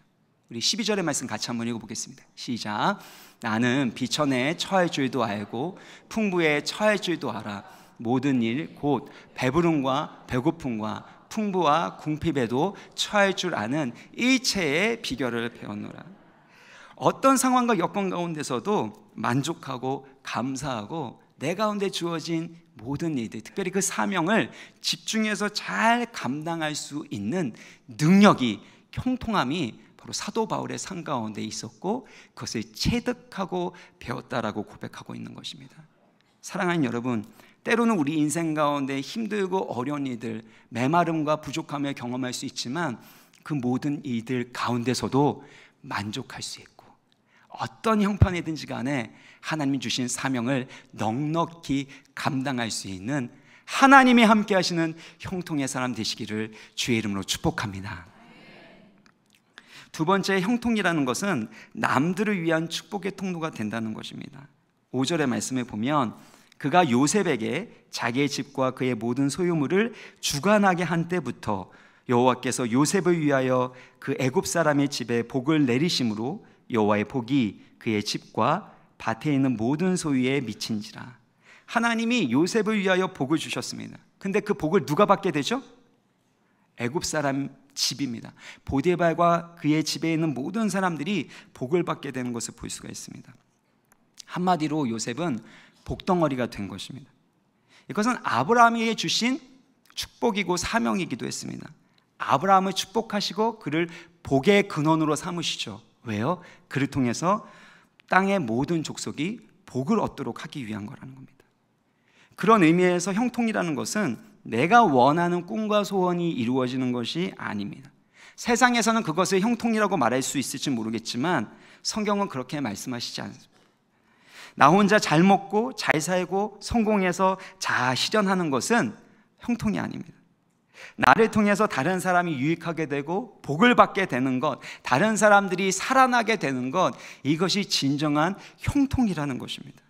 우리 12절의 말씀 같이 한번 읽어보겠습니다. 시작. 나는 비천에 처할 줄도 알고 풍부에 처할 줄도 알아. 모든 일 곧 배부름과 배고픔과 풍부와 궁핍에도 처할 줄 아는 일체의 비결을 배웠노라. 어떤 상황과 여건 가운데서도 만족하고 감사하고 내 가운데 주어진 모든 일들, 특별히 그 사명을 집중해서 잘 감당할 수 있는 능력이, 형통함이 바로 사도 바울의 삶 가운데 있었고 그것을 체득하고 배웠다라고 고백하고 있는 것입니다. 사랑하는 여러분, 때로는 우리 인생 가운데 힘들고 어려운 일들, 메마름과 부족함을 경험할 수 있지만 그 모든 일들 가운데서도 만족할 수 있고 어떤 형편이든지 간에 하나님이 주신 사명을 넉넉히 감당할 수 있는 하나님이 함께 하시는 형통의 사람 되시기를 주의 이름으로 축복합니다. 두 번째, 형통이라는 것은 남들을 위한 축복의 통로가 된다는 것입니다. 5절의 말씀에 보면 그가 요셉에게 자기의 집과 그의 모든 소유물을 주관하게 한 때부터 여호와께서 요셉을 위하여 그 애굽 사람의 집에 복을 내리심으로 여호와의 복이 그의 집과 밭에 있는 모든 소유에 미친지라. 하나님이 요셉을 위하여 복을 주셨습니다. 근데 그 복을 누가 받게 되죠? 애굽 사람 집입니다. 보디발과 그의 집에 있는 모든 사람들이 복을 받게 되는 것을 볼 수가 있습니다. 한마디로 요셉은 복덩어리가 된 것입니다. 이것은 아브라함에게 주신 축복이고 사명이기도 했습니다. 아브라함을 축복하시고 그를 복의 근원으로 삼으시죠. 왜요? 그를 통해서 땅의 모든 족속이 복을 얻도록 하기 위한 거라는 겁니다. 그런 의미에서 형통이라는 것은 내가 원하는 꿈과 소원이 이루어지는 것이 아닙니다. 세상에서는 그것을 형통이라고 말할 수 있을지 모르겠지만 성경은 그렇게 말씀하시지 않습니다. 나 혼자 잘 먹고 잘 살고 성공해서 자아 실현하는 것은 형통이 아닙니다. 나를 통해서 다른 사람이 유익하게 되고 복을 받게 되는 것, 다른 사람들이 살아나게 되는 것, 이것이 진정한 형통이라는 것입니다.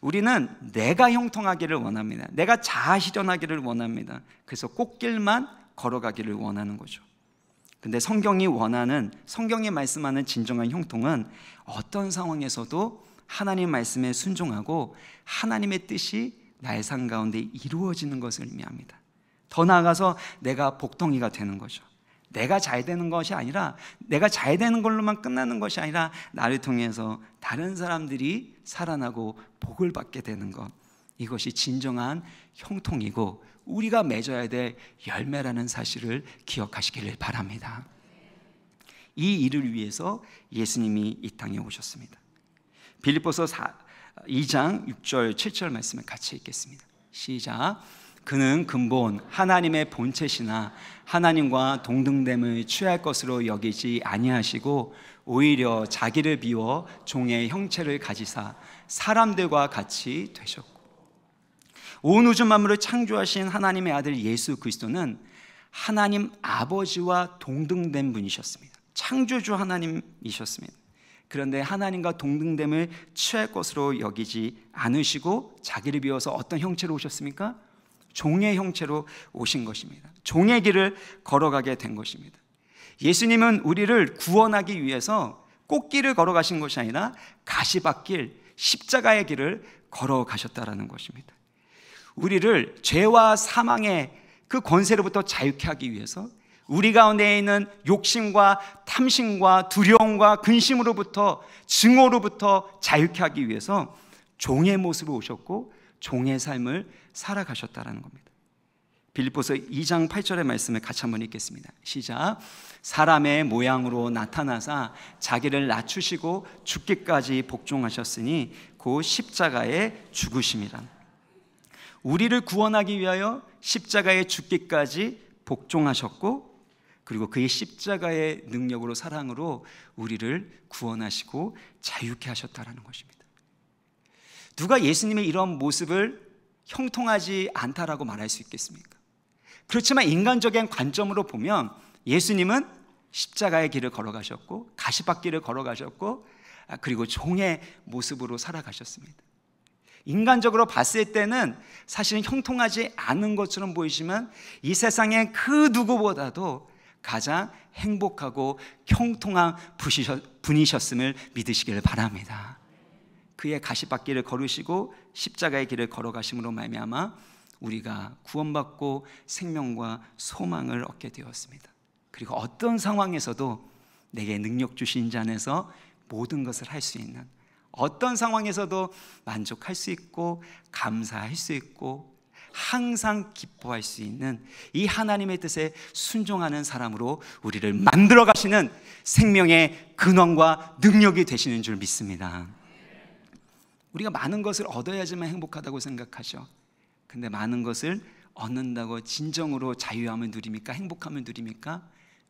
우리는 내가 형통하기를 원합니다. 내가 자아 실현하기를 원합니다. 그래서 꽃길만 걸어가기를 원하는 거죠. 근데 성경이 말씀하는 진정한 형통은 어떤 상황에서도 하나님 말씀에 순종하고 하나님의 뜻이 나의 삶 가운데 이루어지는 것을 의미합니다. 더 나아가서 내가 복덩이가 되는 거죠. 내가 잘 되는 것이 아니라, 내가 잘 되는 걸로만 끝나는 것이 아니라 나를 통해서 다른 사람들이 살아나고 복을 받게 되는 것, 이것이 진정한 형통이고 우리가 맺어야 될 열매라는 사실을 기억하시기를 바랍니다. 이 일을 위해서 예수님이 이 땅에 오셨습니다. 빌립보서 2장 6절 7절 말씀을 같이 읽겠습니다. 시작. 그는 근본 하나님의 본체시나 하나님과 동등됨을 취할 것으로 여기지 아니하시고 오히려 자기를 비워 종의 형체를 가지사 사람들과 같이 되셨고, 온 우주 만물을 창조하신 하나님의 아들 예수 그리스도는 하나님 아버지와 동등된 분이셨습니다. 창조주 하나님이셨습니다. 그런데 하나님과 동등됨을 취할 것으로 여기지 않으시고 자기를 비워서 어떤 형체로 오셨습니까? 종의 형체로 오신 것입니다. 종의 길을 걸어가게 된 것입니다. 예수님은 우리를 구원하기 위해서 꽃길을 걸어가신 것이 아니라 가시밭길, 십자가의 길을 걸어가셨다라는 것입니다. 우리를 죄와 사망의 그 권세로부터 자유케 하기 위해서 우리 가운데 있는 욕심과 탐심과 두려움과 근심으로부터, 증오로부터 자유케 하기 위해서 종의 모습으로 오셨고 종의 삶을 살아가셨다는 겁니다. 빌립보서 2장 8절의 말씀을 같이 한번 읽겠습니다. 시작. 사람의 모양으로 나타나사 자기를 낮추시고 죽기까지 복종하셨으니 곧 십자가에 죽으심이라. 우리를 구원하기 위하여 십자가에 죽기까지 복종하셨고, 그리고 그의 십자가의 능력으로, 사랑으로 우리를 구원하시고 자유케 하셨다는 것입니다. 누가 예수님의 이런 모습을 형통하지 않다라고 말할 수 있겠습니까? 그렇지만 인간적인 관점으로 보면 예수님은 십자가의 길을 걸어가셨고 가시밭길을 걸어가셨고 그리고 종의 모습으로 살아가셨습니다. 인간적으로 봤을 때는 사실은 형통하지 않은 것처럼 보이지만 이 세상의 그 누구보다도 가장 행복하고 형통한 분이셨음을 믿으시기를 바랍니다. 그의 가시밭길을 걸으시고 십자가의 길을 걸어가심으로 말미암아 우리가 구원받고 생명과 소망을 얻게 되었습니다. 그리고 어떤 상황에서도 내게 능력 주신 자 안에서 모든 것을 할 수 있는, 어떤 상황에서도 만족할 수 있고 감사할 수 있고 항상 기뻐할 수 있는 이 하나님의 뜻에 순종하는 사람으로 우리를 만들어 가시는 생명의 근원과 능력이 되시는 줄 믿습니다. 우리가 많은 것을 얻어야지만 행복하다고 생각하죠. 근데 많은 것을 얻는다고 진정으로 자유함을 누립니까? 행복함을 누립니까?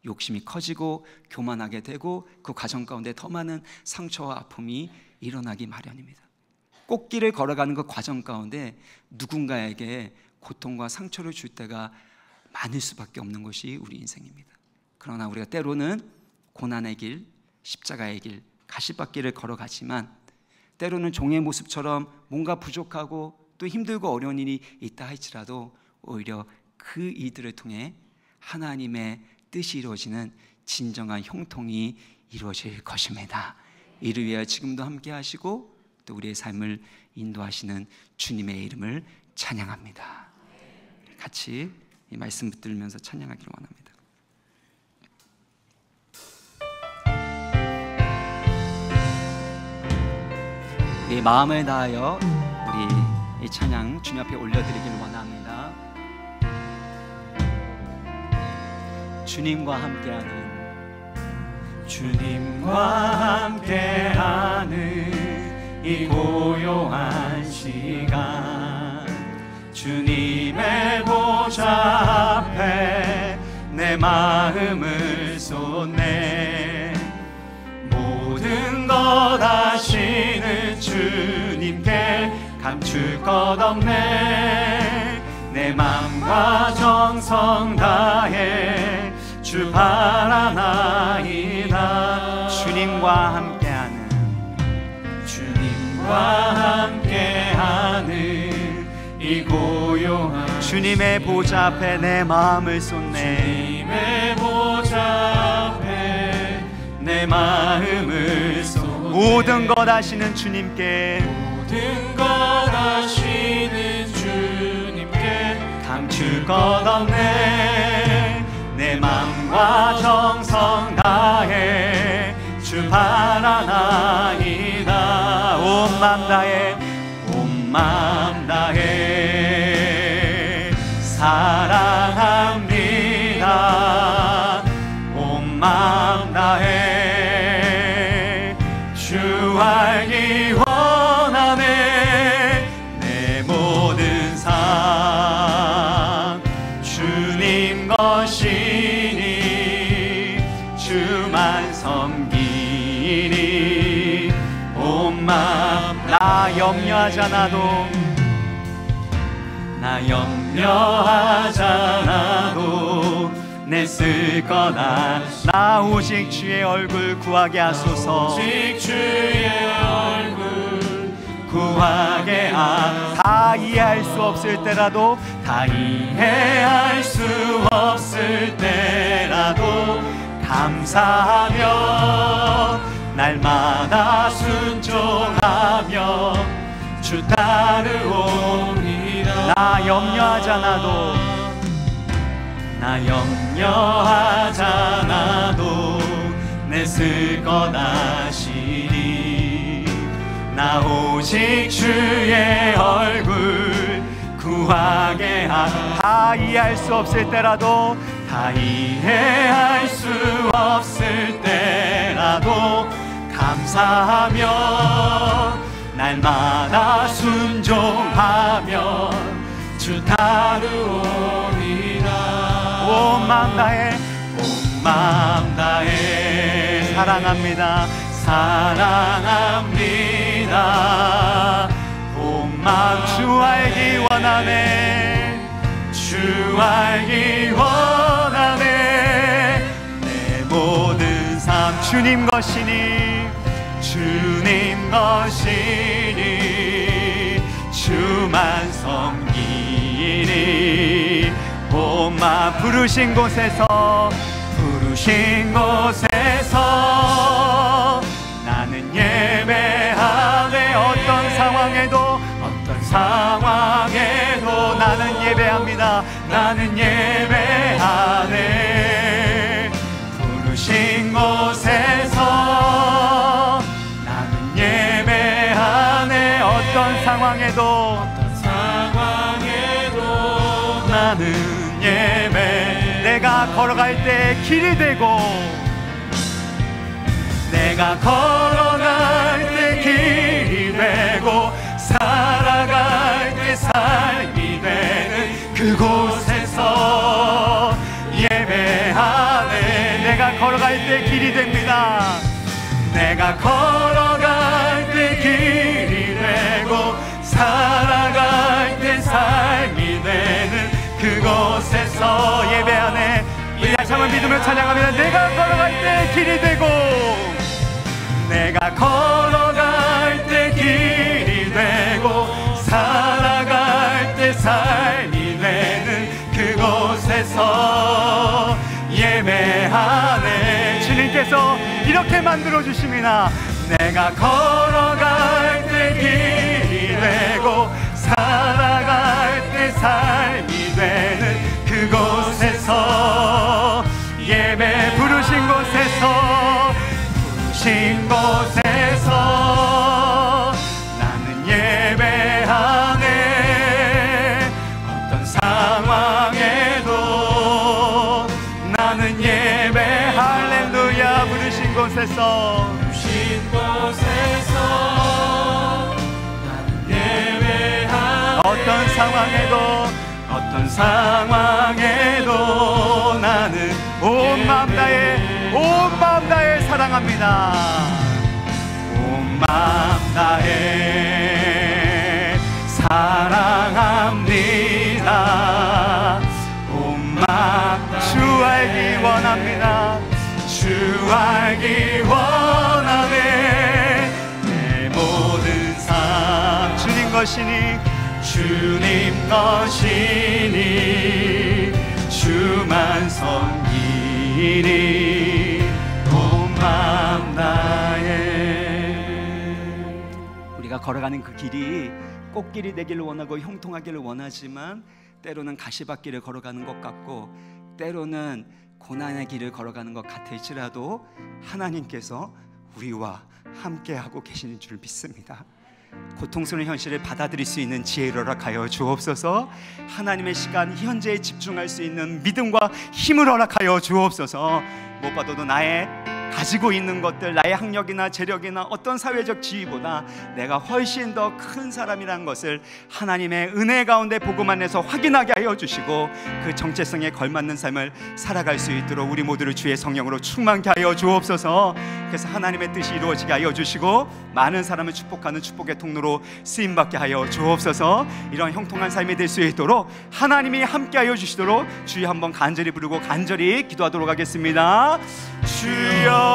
욕심이 커지고 교만하게 되고 그 과정 가운데 더 많은 상처와 아픔이 일어나기 마련입니다. 꽃길을 걸어가는 그 과정 가운데 누군가에게 고통과 상처를 줄 때가 많을 수밖에 없는 것이 우리 인생입니다. 그러나 우리가 때로는 고난의 길, 십자가의 길, 가시밭길을 걸어가지만 때로는 종의 모습처럼 뭔가 부족하고 또 힘들고 어려운 일이 있다 할지라도 오히려 그 일들을 통해 하나님의 뜻이 이루어지는 진정한 형통이 이루어질 것입니다. 이를 위하여 지금도 함께 하시고 또 우리의 삶을 인도하시는 주님의 이름을 찬양합니다. 같이 이 말씀 붙들면서 찬양하기를 원합니다. 우리 마음을 다하여 우리 이 찬양 주님 앞에 올려드리기를 원합니다. 주님과 함께하는 이 고요한 시간, 주님의 보좌 앞에 내 마음을 쏟네. 모든 것 아시는 주님께 감출 것 없네. 내 맘과 정성 다해 주 바라나이다. 주님과 함께하는 이 고요한 주님의 보좌 앞에 내 마음을 쏟네. 주님의 보좌 앞에 내 마음을 쏟네. 모든 것 아시는 주님께 감출 것 없네. 내 맘과 정성 다해 주 바라나이다. 온 맘 다해 사랑합니다. 온 맘 다해 주 알기 원하네. 내 모든 삶 주님 것이니 주만 섬기니 온 맘. 나 염려하지 않아도 내 쓸 거나 나 오직 주의 얼굴 구하게 하소서. 다 이해할 수 없을 때라도 감사하며 날마다 순종하며 주 따르오리라. 나 염려하지 않아도 내 쓸 것 아시니 나 오직 주의 얼굴 구하게 다 이해할 수 없을 때라도 감사하며 날마다 순종하며 주 따르오리라. 온 마음 다해 사랑합니다. 온 마음 주 알기 원하네. 내 모든 삶 주님 것이니 주만 섬기니 온 마음 부르신 곳에서 나는 예배하네. 어떤 상황에도 나는 예배합니다. 부르신 곳에서 나는 예배하네. 어떤 상황에도 나는 예배. 내가 걸어갈 때 길이 되고, 내가 걸어갈 때 길이 되고 살아갈 때 삶이 되는 그곳에서 예배하네. 내가 걸어갈 때 길이 됩니다. 내가 걸어갈 때 길이 되고 살아갈 때 삶이 되는 그곳에서 예배하네. 우리 다시 한번 믿음을 찬양합니다. 내가 걸어갈 때 길이 되고, 내가 걸어갈 때 길이 되고 살아갈 때 삶이 되는 그곳에서 예배하네. 주님께서 이렇게 만들어 주십니다. 내가 걸어갈 때 길이 되고 살아갈 때 삶이 되는 그곳에서 예배. 부르신 곳에서, 부르신 곳에서 나는 예배하네. 어떤 상황에도 나는 예배. 할렐루야. 부르신 곳에서, 부르신 곳에서 나는 예배하네. 어떤 상황에도, 어떤 상황에도 나는 온 마음 다해, 온 마음 다해 사랑합니다. 온 마음 다해 사랑합니다. 온 마음. 주 알기 원합니다. 주 알기 원하네. 내 모든 삶 주님 것이니, 주님 것이니 주만 섬기니 온 마음 다해. 우리가 걸어가는 그 길이 꽃길이 되기를 원하고 형통하기를 원하지만 때로는 가시밭길을 걸어가는 것 같고 때로는 고난의 길을 걸어가는 것 같을지라도 하나님께서 우리와 함께하고 계시는 줄 믿습니다. 고통스러운 현실을 받아들일 수 있는 지혜를 허락하여 주옵소서. 하나님의 시간 현재에 집중할 수 있는 믿음과 힘을 허락하여 주옵소서. 무엇보다도 나의 가지고 있는 것들, 나의 학력이나 재력이나 어떤 사회적 지위보다 내가 훨씬 더 큰 사람이라는 것을 하나님의 은혜 가운데 복음 안에서 확인하게 하여 주시고 그 정체성에 걸맞는 삶을 살아갈 수 있도록 우리 모두를 주의 성령으로 충만케 하여 주옵소서. 그래서 하나님의 뜻이 이루어지게 하여 주시고 많은 사람을 축복하는 축복의 통로로 쓰임받게 하여 주옵소서. 이런 형통한 삶이 될 수 있도록 하나님이 함께 하여 주시도록 주여 한번 간절히 부르고 간절히 기도하도록 하겠습니다. 주여.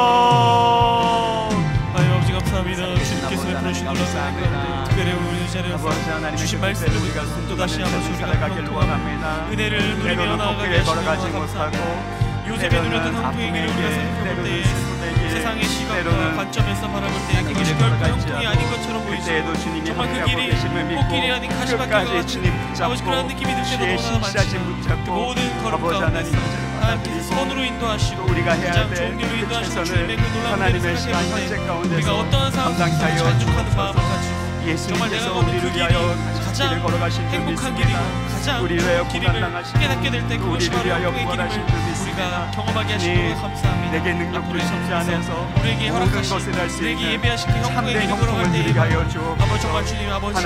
아버지 감사합니다. 주님께서 베풀어주신 놀라운 특별히 우리 자리에 주신 말씀을 우리가 또다시 한번 우리가 형통한 은혜를 누리며 나아가게 하시는 것 감사합니다. 요셉의 누렸던 형통의 길을 우리가 생각해볼 때에 세상의 시각과 관점에서 바라볼 때에 그것이 결코 형통이 아닌 것처럼 보이지만 정말 그 길이 꽃길이 아닌 가시밭길과 같은 아버지 그런 느낌이 들 때도 너무나 많지만 그 모든 걸음 가운데서 하나님께서 선으로 인도하시고 가장 좋은 길로 인도하시고 주님의 그 놀라운 일을 생각해볼 때 우리가 어떠한 상황에서 만족하는 마음을 가지고 정말 내가 걷는 그 길이 가장 행복한 길이고 가장 길임을 깨닫게 될 때 그것이 바로 형통의 길임을 우리가 경험하게 하시는 것 감사합니다. 내게 능력을 심지 않아서 우리에게 허락하신 우리에게 예배하신 그 형통의 길을 걸어갈 때 아버지 정말 주님 아버지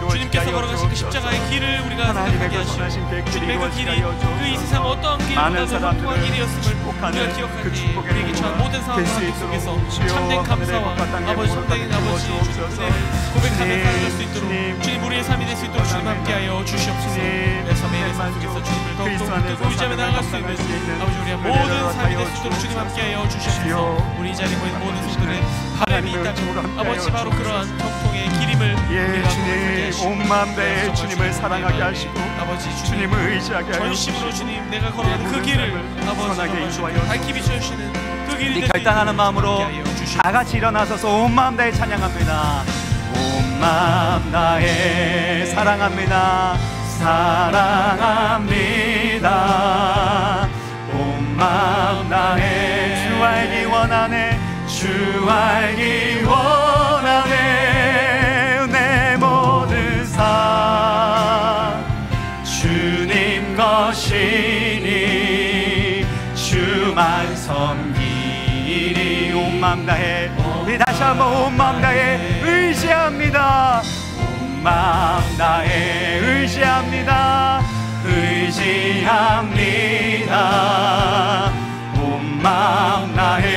주님께서 걸어가신 그 십자가의 길을 우리가 생각하게 하시고 주님의 그 길이 그 이 세상 어떠한 길보다도 형통한 길이었음을 우리가 기억할 때 우리에게 처한 모든 상황 속에서 참된 감사와 아버지 참된 아버지 은혜를 고백하며 살아갈 수 있도록 주님 우리의 삶이 될 수 있도록 주님 함께하여 주시옵소서. 내 삶의 삶 속에서 주님을 더욱더 붙들고 의지하며 나아갈 수 있는 아버지 우리의 모든 삶이 될 수 있도록 주님 함께하여 주시옵소서. 우리 이 자리에 모인 모든 성들의 바람이 있다면 아버지 바로 그러한 형통의 길임을 우리가 주님 온 마음 다해 주님을 사랑하게 하시고 아버지 주님을 의지하게 하여 전심으로 주님 내가 걸어가는 그 길을 아버지 밝히 비춰주시는 그 길이 우리 결단하는 마음으로 다 같이 일어나서서 온 마음 다해 찬양합니다. 온 마음 다해 사랑합니다. 사랑합니다. 온 마음 다해 주 알기 원하네. 주 알기 원하네. 내 모든 삶 주님 것 한번 온 마음 다해 의지합니다. 온 마음 다해 의지합니다. 의지합니다. 온 마음 다해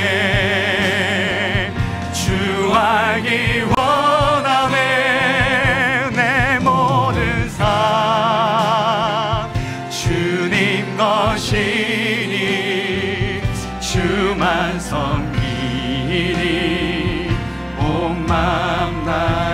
주 알기 원하네. 내 모든 삶 주님 것이니 주만 섬기니 온 마음 다해